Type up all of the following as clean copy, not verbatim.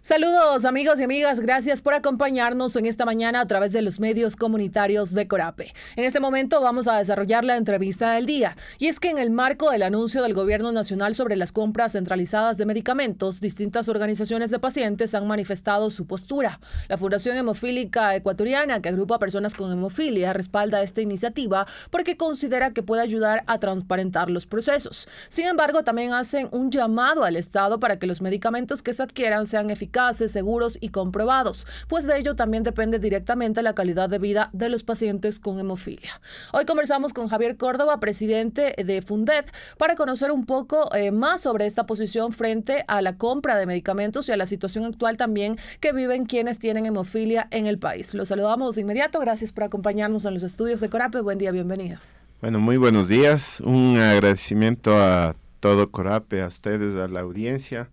Saludos amigos y amigas, gracias por acompañarnos en esta mañana a través de los medios comunitarios de Corape. En este momento vamos a desarrollar la entrevista del día y es que en el marco del anuncio del Gobierno Nacional sobre las compras centralizadas de medicamentos, distintas organizaciones de pacientes han manifestado su postura. La Fundación Hemofílica Ecuatoriana, que agrupa a personas con hemofilia, respalda esta iniciativa porque considera que puede ayudar a transparentar los procesos. Sin embargo, también hacen un llamado al Estado para que los medicamentos que se adquieran sean eficaces, seguros y comprobados, pues de ello también depende directamente la calidad de vida de los pacientes con hemofilia. Hoy conversamos con Javier Córdoba, presidente de Fundet, para conocer un poco más sobre esta posición frente a la compra de medicamentos y a la situación actual también que viven quienes tienen hemofilia en el país. Los saludamos de inmediato, gracias por acompañarnos en los estudios de Corape. Buen día, bienvenido. Bueno, muy buenos días, un agradecimiento a todo Corape, a ustedes, a la audiencia,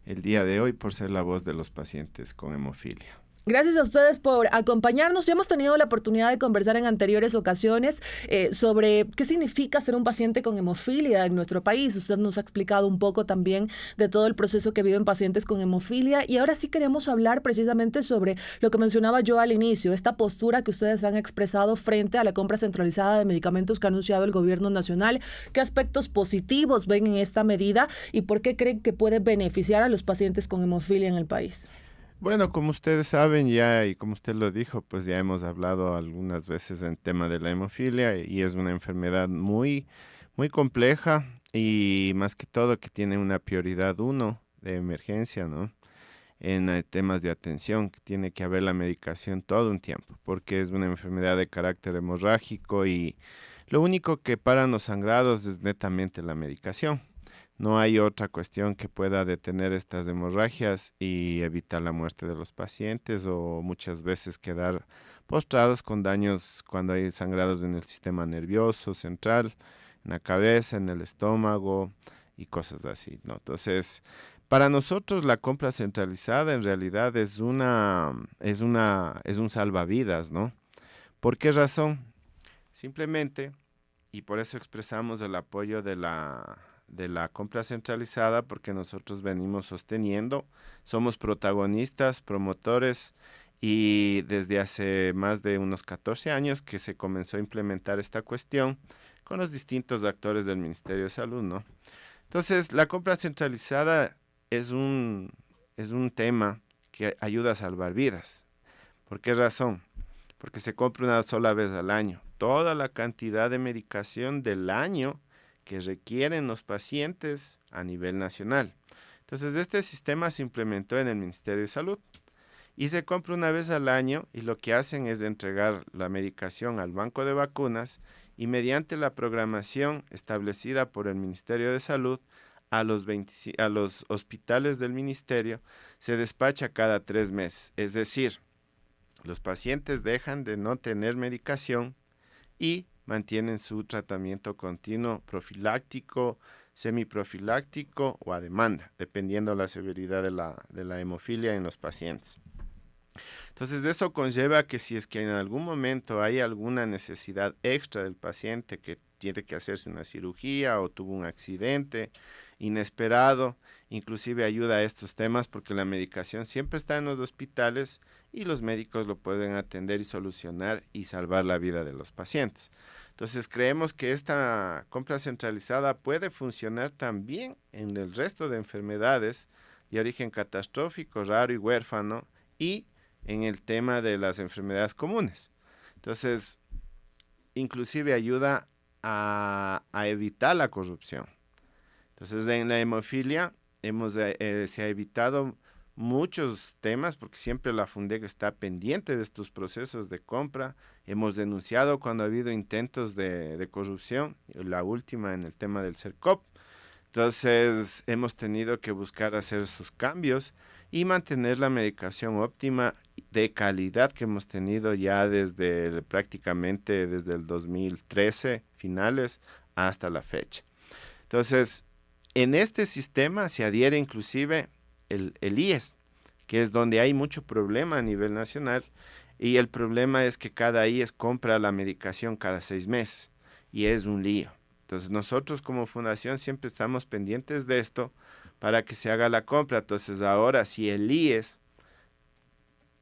el día de hoy por ser la voz de los pacientes con hemofilia. Gracias a ustedes por acompañarnos. Ya hemos tenido la oportunidad de conversar en anteriores ocasiones sobre qué significa ser un paciente con hemofilia en nuestro país. Usted nos ha explicado un poco también de todo el proceso que viven pacientes con hemofilia y ahora sí queremos hablar precisamente sobre lo que mencionaba yo al inicio, esta postura que ustedes han expresado frente a la compra centralizada de medicamentos que ha anunciado el Gobierno Nacional. ¿Qué aspectos positivos ven en esta medida y por qué creen que puede beneficiar a los pacientes con hemofilia en el país? Bueno, como ustedes saben ya y como usted lo dijo, pues ya hemos hablado algunas veces en tema de la hemofilia y es una enfermedad muy compleja y más que todo que tiene una prioridad uno de emergencia, ¿no? En temas de atención, que tiene que haber la medicación todo un tiempo, porque es una enfermedad de carácter hemorrágico y lo único que para los sangrados es netamente la medicación. No hay otra cuestión que pueda detener estas hemorragias y evitar la muerte de los pacientes o muchas veces quedar postrados con daños cuando hay sangrados en el sistema nervioso central, en la cabeza, en el estómago y cosas así, ¿no? Entonces, para nosotros la compra centralizada en realidad es un salvavidas, ¿no? ¿Por qué razón? Simplemente, y por eso expresamos el apoyo de la compra centralizada, porque nosotros venimos sosteniendo, somos protagonistas, promotores, y desde hace más de unos 14 años que se comenzó a implementar esta cuestión con los distintos actores del Ministerio de Salud, ¿no? Entonces, la compra centralizada es un tema que ayuda a salvar vidas. ¿Por qué razón? Porque se compra una sola vez al año. Toda la cantidad de medicación del año que requieren los pacientes a nivel nacional. Entonces, este sistema se implementó en el Ministerio de Salud y se compra una vez al año y lo que hacen es entregar la medicación al banco de vacunas y mediante la programación establecida por el Ministerio de Salud a los hospitales del ministerio se despacha cada 3 meses. Es decir, los pacientes dejan de no tener medicación y mantienen su tratamiento continuo profiláctico, semiprofiláctico o a demanda, dependiendo la severidad de la hemofilia en los pacientes. Entonces, eso conlleva que si es que en algún momento hay alguna necesidad extra del paciente que tiene que hacerse una cirugía o tuvo un accidente inesperado, inclusive ayuda a estos temas porque la medicación siempre está en los hospitales y los médicos lo pueden atender y solucionar y salvar la vida de los pacientes. Entonces creemos que esta compra centralizada puede funcionar también en el resto de enfermedades de origen catastrófico, raro y huérfano y en el tema de las enfermedades comunes. Entonces, inclusive ayuda a evitar la corrupción. Entonces, en la hemofilia se ha evitado muchos temas porque siempre la Fundec está pendiente de estos procesos de compra. Hemos denunciado cuando ha habido intentos de corrupción, la última en el tema del CERCOP. Entonces, hemos tenido que buscar hacer sus cambios y mantener la medicación óptima de calidad que hemos tenido ya prácticamente desde el 2013, finales, hasta la fecha. Entonces, en este sistema se adhiere inclusive el IES, que es donde hay mucho problema a nivel nacional, y el problema es que cada IES compra la medicación cada 6 meses, y es un lío. Entonces nosotros como fundación siempre estamos pendientes de esto, para que se haga la compra. Entonces ahora si el IES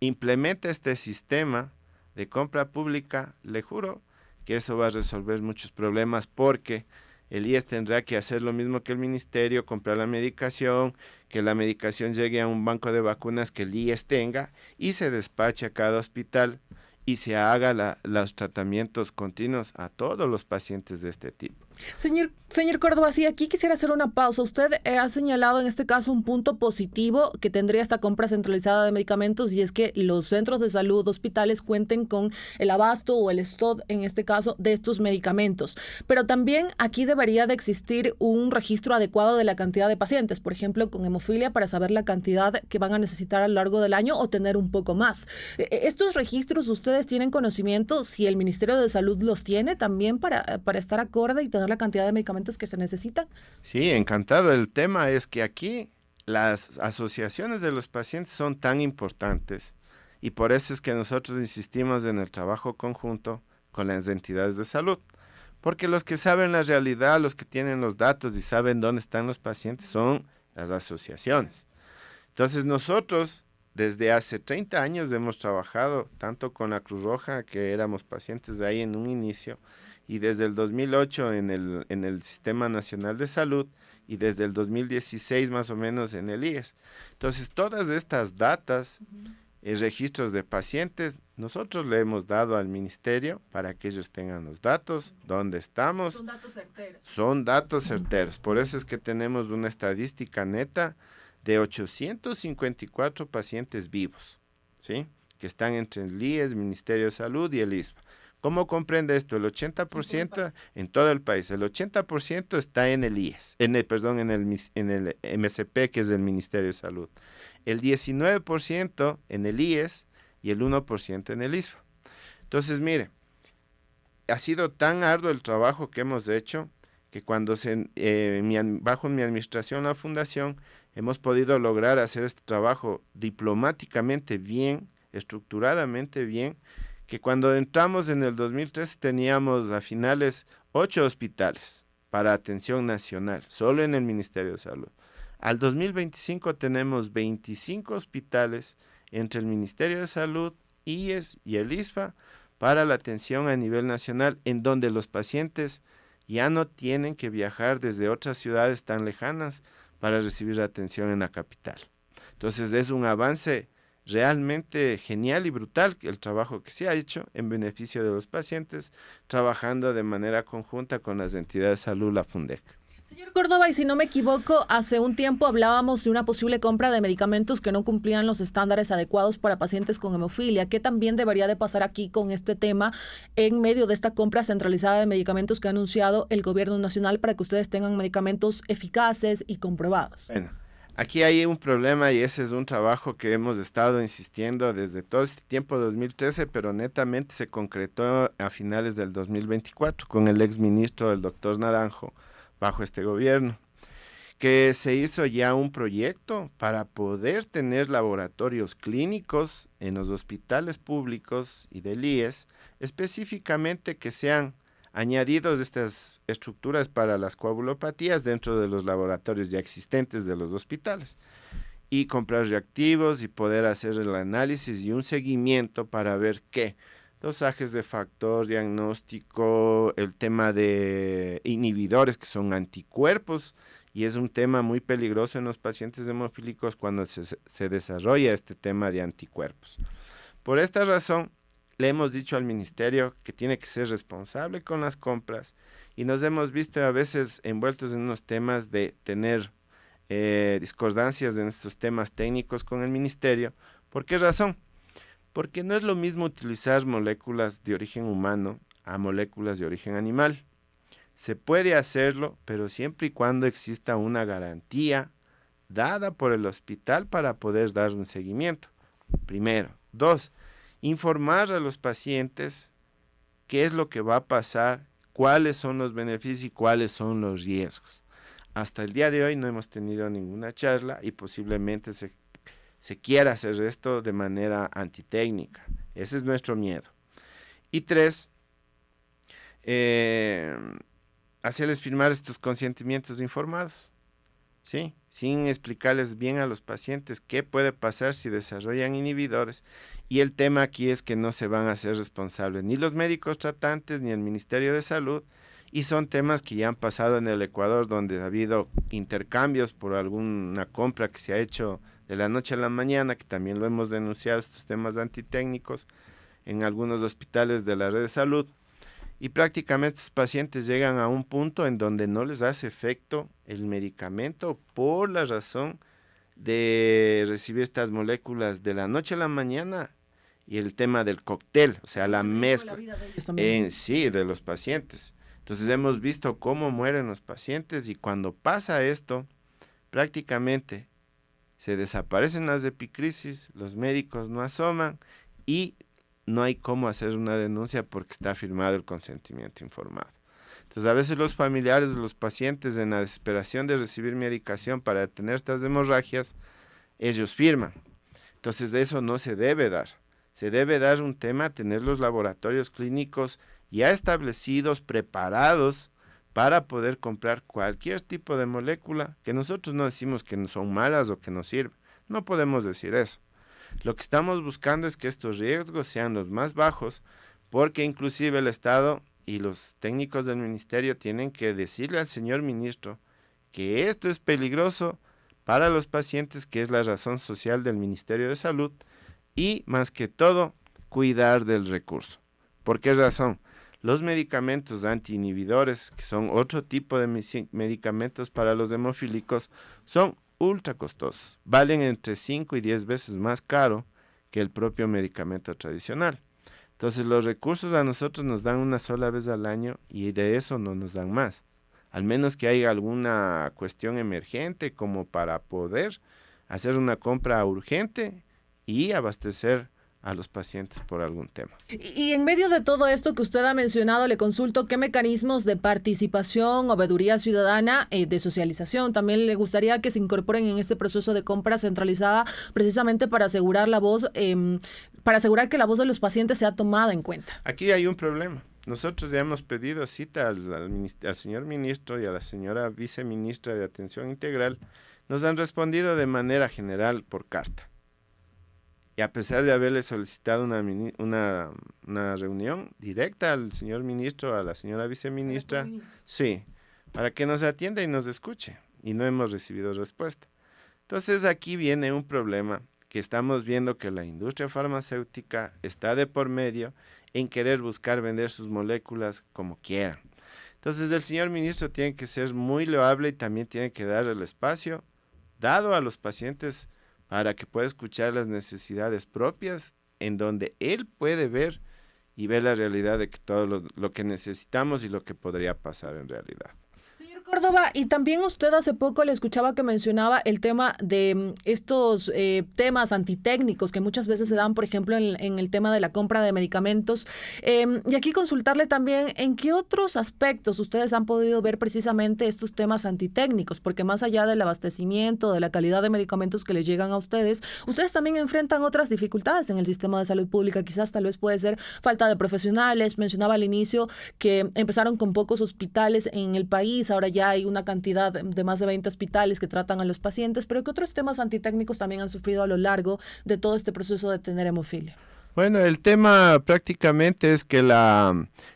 implementa este sistema de compra pública, le juro que eso va a resolver muchos problemas porque el IES tendrá que hacer lo mismo que el ministerio, comprar la medicación, que la medicación llegue a un banco de vacunas que el IES tenga y se despache a cada hospital y se haga los tratamientos continuos a todos los pacientes de este tipo. Señor Córdoba, sí, aquí quisiera hacer una pausa. Usted ha señalado en este caso un punto positivo que tendría esta compra centralizada de medicamentos y es que los centros de salud, hospitales cuenten con el abasto o el stock, en este caso, de estos medicamentos. Pero también aquí debería de existir un registro adecuado de la cantidad de pacientes, por ejemplo, con hemofilia, para saber la cantidad que van a necesitar a lo largo del año o tener un poco más. Estos registros, ¿ustedes tienen conocimiento si el Ministerio de Salud los tiene también para estar acorde y tener la cantidad de medicamentos que se necesitan? Sí, encantado. El tema es que aquí las asociaciones de los pacientes son tan importantes y por eso es que nosotros insistimos en el trabajo conjunto con las entidades de salud, porque los que saben la realidad, los que tienen los datos y saben dónde están los pacientes son las asociaciones. Entonces nosotros desde hace 30 años hemos trabajado tanto con la Cruz Roja, que éramos pacientes de ahí en un inicio, y desde el 2008 en el Sistema Nacional de Salud y desde el 2016 más o menos en el IES. Entonces, todas estas datas, registros de pacientes, nosotros le hemos dado al ministerio para que ellos tengan los datos, dónde estamos. Son datos certeros. Son datos certeros. Por eso es que tenemos una estadística neta de 854 pacientes vivos, ¿sí? Que están entre el IES, Ministerio de Salud y el ISPA. ¿Cómo comprende esto? El 80% en todo el país, el 80% está en el IES, en el MSP, que es el Ministerio de Salud. El 19% en el IES y el 1% en el ISPA. Entonces, mire, ha sido tan arduo el trabajo que hemos hecho que cuando bajo mi administración, la fundación, hemos podido lograr hacer este trabajo diplomáticamente bien, estructuradamente bien, que cuando entramos en el 2013 teníamos a finales 8 hospitales para atención nacional, solo en el Ministerio de Salud. Al 2025 tenemos 25 hospitales entre el Ministerio de Salud, IES y el ISPA para la atención a nivel nacional, en donde los pacientes ya no tienen que viajar desde otras ciudades tan lejanas para recibir atención en la capital. Entonces es un avance realmente genial y brutal el trabajo que se ha hecho en beneficio de los pacientes, trabajando de manera conjunta con las entidades de salud, la FUNDEC. Señor Córdoba, y si no me equivoco, hace un tiempo hablábamos de una posible compra de medicamentos que no cumplían los estándares adecuados para pacientes con hemofilia. ¿Qué también debería de pasar aquí con este tema en medio de esta compra centralizada de medicamentos que ha anunciado el gobierno nacional para que ustedes tengan medicamentos eficaces y comprobados? Bueno, aquí hay un problema y ese es un trabajo que hemos estado insistiendo desde todo este tiempo, 2013, pero netamente se concretó a finales del 2024 con el exministro, el doctor Naranjo, bajo este gobierno, que se hizo ya un proyecto para poder tener laboratorios clínicos en los hospitales públicos y del IES, específicamente que sean añadidos estas estructuras para las coagulopatías dentro de los laboratorios ya existentes de los hospitales y comprar reactivos y poder hacer el análisis y un seguimiento para ver qué dosajes de factor, diagnóstico, el tema de inhibidores que son anticuerpos y es un tema muy peligroso en los pacientes hemofílicos cuando se desarrolla este tema de anticuerpos. Por esta razón, le hemos dicho al ministerio que tiene que ser responsable con las compras y nos hemos visto a veces envueltos en unos temas de tener discordancias en estos temas técnicos con el ministerio. ¿Por qué razón? Porque no es lo mismo utilizar moléculas de origen humano a moléculas de origen animal. Se puede hacerlo, pero siempre y cuando exista una garantía dada por el hospital para poder dar un seguimiento. Primero. Dos, informar a los pacientes qué es lo que va a pasar, cuáles son los beneficios y cuáles son los riesgos. Hasta el día de hoy no hemos tenido ninguna charla y posiblemente se quiera hacer esto de manera antitécnica. Ese es nuestro miedo. Y tres, hacerles firmar estos consentimientos informados. ¿sí? Sin explicarles bien a los pacientes qué puede pasar si desarrollan inhibidores. Y el tema aquí es que no se van a hacer responsables ni los médicos tratantes ni el Ministerio de Salud, y son temas que ya han pasado en el Ecuador, donde ha habido intercambios por alguna compra que se ha hecho de la noche a la mañana, que también lo hemos denunciado, estos temas antitécnicos, en algunos hospitales de la red de salud. Y prácticamente estos pacientes llegan a un punto en donde no les hace efecto el medicamento por la razón de recibir estas moléculas de la noche a la mañana y el tema del cóctel, o sea, la mezcla en sí de los pacientes. Entonces hemos visto cómo mueren los pacientes, y cuando pasa esto, prácticamente se desaparecen las epicrisis, los médicos no asoman y no hay cómo hacer una denuncia porque está firmado el consentimiento informado. Entonces, a veces los familiares de los pacientes, en la desesperación de recibir medicación para detener estas hemorragias, ellos firman. Entonces, eso no se debe dar. Se debe dar un tema, tener los laboratorios clínicos ya establecidos, preparados, para poder comprar cualquier tipo de molécula, que nosotros no decimos que no son malas o que no sirven. No podemos decir eso. Lo que estamos buscando es que estos riesgos sean los más bajos, porque inclusive el Estado y los técnicos del ministerio tienen que decirle al señor ministro que esto es peligroso para los pacientes, que es la razón social del Ministerio de Salud, y más que todo, cuidar del recurso. ¿Por qué razón? Los medicamentos antiinhibidores, que son otro tipo de medicamentos para los hemofílicos, son ultra costosos. Valen entre 5 y 10 veces más caro que el propio medicamento tradicional. Entonces, los recursos a nosotros nos dan una sola vez al año y de eso no nos dan más. Al menos que haya alguna cuestión emergente como para poder hacer una compra urgente y abastecer a los pacientes por algún tema. Y en medio de todo esto que usted ha mencionado, le consulto qué mecanismos de participación o veeduría ciudadana, de socialización, también le gustaría que se incorporen en este proceso de compra centralizada, precisamente para asegurar la voz, para asegurar que la voz de los pacientes sea tomada en cuenta. Aquí hay un problema. Nosotros ya hemos pedido cita al señor ministro y a la señora viceministra de Atención Integral. Nos han respondido de manera general por carta. Y a pesar de haberle solicitado una reunión directa al señor ministro, a la señora viceministra, sí, para que nos atienda y nos escuche, y no hemos recibido respuesta. Entonces aquí viene un problema, que estamos viendo que la industria farmacéutica está de por medio en querer buscar vender sus moléculas como quieran. Entonces el señor ministro tiene que ser muy loable y también tiene que dar el espacio dado a los pacientes para que pueda escuchar las necesidades propias, en donde él puede ver y ver la realidad de que todo lo que necesitamos y lo que podría pasar en realidad. Señor Córdoba, y también usted hace poco le escuchaba que mencionaba el tema de estos temas antitécnicos que muchas veces se dan, por ejemplo, en el tema de la compra de medicamentos. Y aquí consultarle también en qué otros aspectos ustedes han podido ver precisamente estos temas antitécnicos, porque más allá del abastecimiento, de la calidad de medicamentos que les llegan a ustedes también enfrentan otras dificultades en el sistema de salud pública. Quizás tal vez puede ser falta de profesionales. Mencionaba al inicio que empezaron con pocos hospitales en el país, ahora ya hay una cantidad de más de 20 hospitales que tratan a los pacientes, pero ¿qué otros temas antitécnicos también han sufrido a lo largo de todo este proceso de tener hemofilia? Bueno, el tema prácticamente es que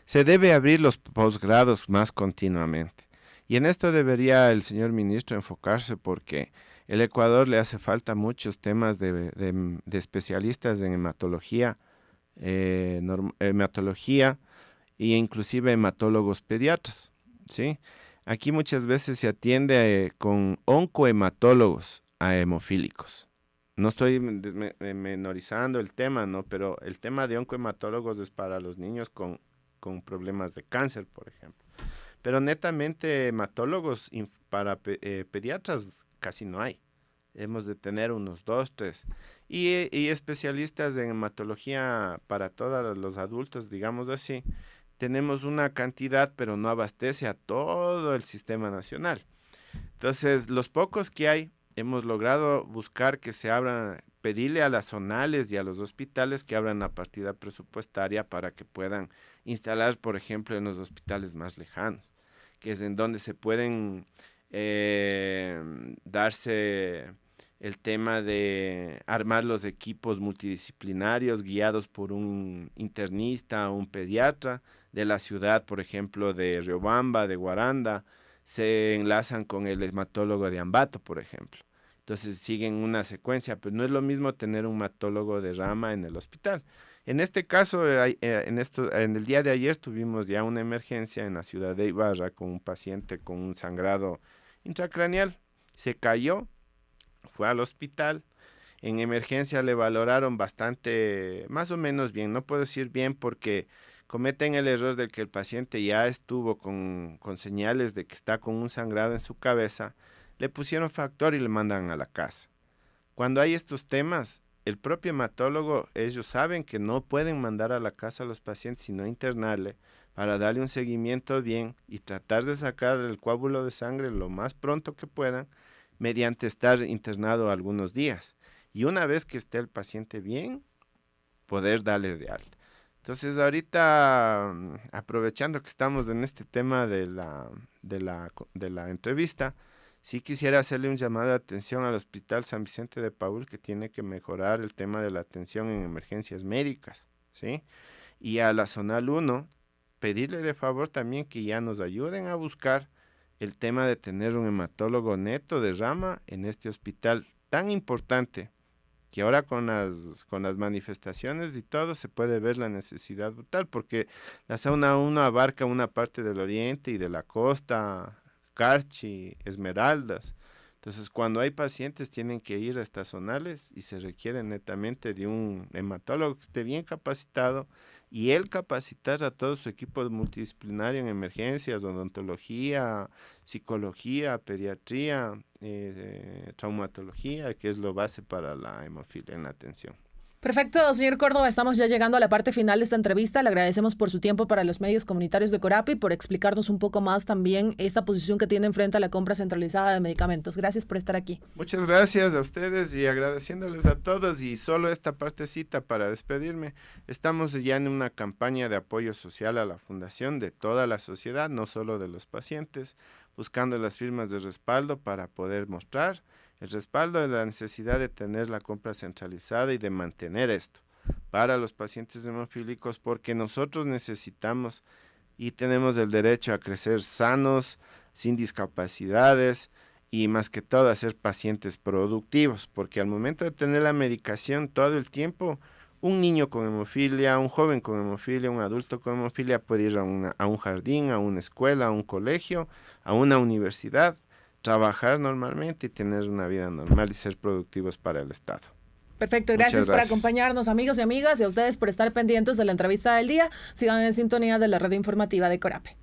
se debe abrir los posgrados más continuamente. Y en esto debería el señor ministro enfocarse, porque el Ecuador le hace falta muchos temas de especialistas en hematología, hematología e inclusive hematólogos pediatras, ¿sí? Aquí muchas veces se atiende con oncohematólogos a hemofílicos. No estoy menorizando el tema, ¿no? Pero el tema de oncohematólogos es para los niños con problemas de cáncer, por ejemplo. Pero netamente hematólogos para pediatras casi no hay. Hemos de tener unos 2, 3. Y especialistas en hematología para todos los adultos, digamos así, tenemos una cantidad, pero no abastece a todo el sistema nacional. Entonces, los pocos que hay, hemos logrado buscar que se abran, pedirle a las zonales y a los hospitales que abran la partida presupuestaria para que puedan instalar, por ejemplo, en los hospitales más lejanos, que es en donde se pueden darse el tema de armar los equipos multidisciplinarios guiados por un internista o un pediatra de la ciudad, por ejemplo, de Riobamba, de Guaranda, se enlazan con el hematólogo de Ambato, por ejemplo. Entonces siguen una secuencia, pero no es lo mismo tener un hematólogo de rama en el hospital. En este caso, en el día de ayer tuvimos ya una emergencia en la ciudad de Ibarra con un paciente con un sangrado intracraneal. Se cayó, fue al hospital. En emergencia le valoraron bastante, más o menos bien. No puedo decir bien porque cometen el error de que el paciente ya estuvo con señales de que está con un sangrado en su cabeza. Le pusieron factor y le mandan a la casa. Cuando hay estos temas, el propio hematólogo, ellos saben que no pueden mandar a la casa a los pacientes, sino internarle para darle un seguimiento bien y tratar de sacar el coágulo de sangre lo más pronto que puedan, mediante estar internado algunos días. Y una vez que esté el paciente bien, poder darle de alta. Entonces, ahorita, aprovechando que estamos en este tema de la entrevista, sí quisiera hacerle un llamado de atención al Hospital San Vicente de Paúl, que tiene que mejorar el tema de la atención en emergencias médicas, ¿sí? Y a la Zonal 1, pedirle de favor también que ya nos ayuden a buscar el tema de tener un hematólogo neto de rama en este hospital tan importante, que ahora con las manifestaciones y todo se puede ver la necesidad brutal, porque la zona 1 abarca una parte del oriente y de la costa, Carchi, Esmeraldas. Entonces, cuando hay pacientes tienen que ir a estas zonales y se requiere netamente de un hematólogo que esté bien capacitado y él capacitar a todo su equipo multidisciplinario en emergencias, odontología, psicología, pediatría, traumatología, que es lo base para la hemofilia en la atención. Perfecto, señor Córdoba, estamos ya llegando a la parte final de esta entrevista. Le agradecemos por su tiempo para los medios comunitarios de Corapi y por explicarnos un poco más también esta posición que tienen frente a la compra centralizada de medicamentos. Gracias por estar aquí. Muchas gracias a ustedes y agradeciéndoles a todos, y solo esta partecita para despedirme. Estamos ya en una campaña de apoyo social a la fundación de toda la sociedad, no solo de los pacientes, buscando las firmas de respaldo para poder mostrar el respaldo de la necesidad de tener la compra centralizada y de mantener esto para los pacientes hemofílicos, porque nosotros necesitamos y tenemos el derecho a crecer sanos, sin discapacidades y más que todo a ser pacientes productivos, porque al momento de tener la medicación todo el tiempo, un niño con hemofilia, un joven con hemofilia, un adulto con hemofilia puede ir a un jardín, a una escuela, a un colegio, a una universidad, trabajar normalmente y tener una vida normal y ser productivos para el Estado. Perfecto, gracias por acompañarnos, amigos y amigas, y a ustedes por estar pendientes de la entrevista del día. Sigan en sintonía de la red informativa de Corape.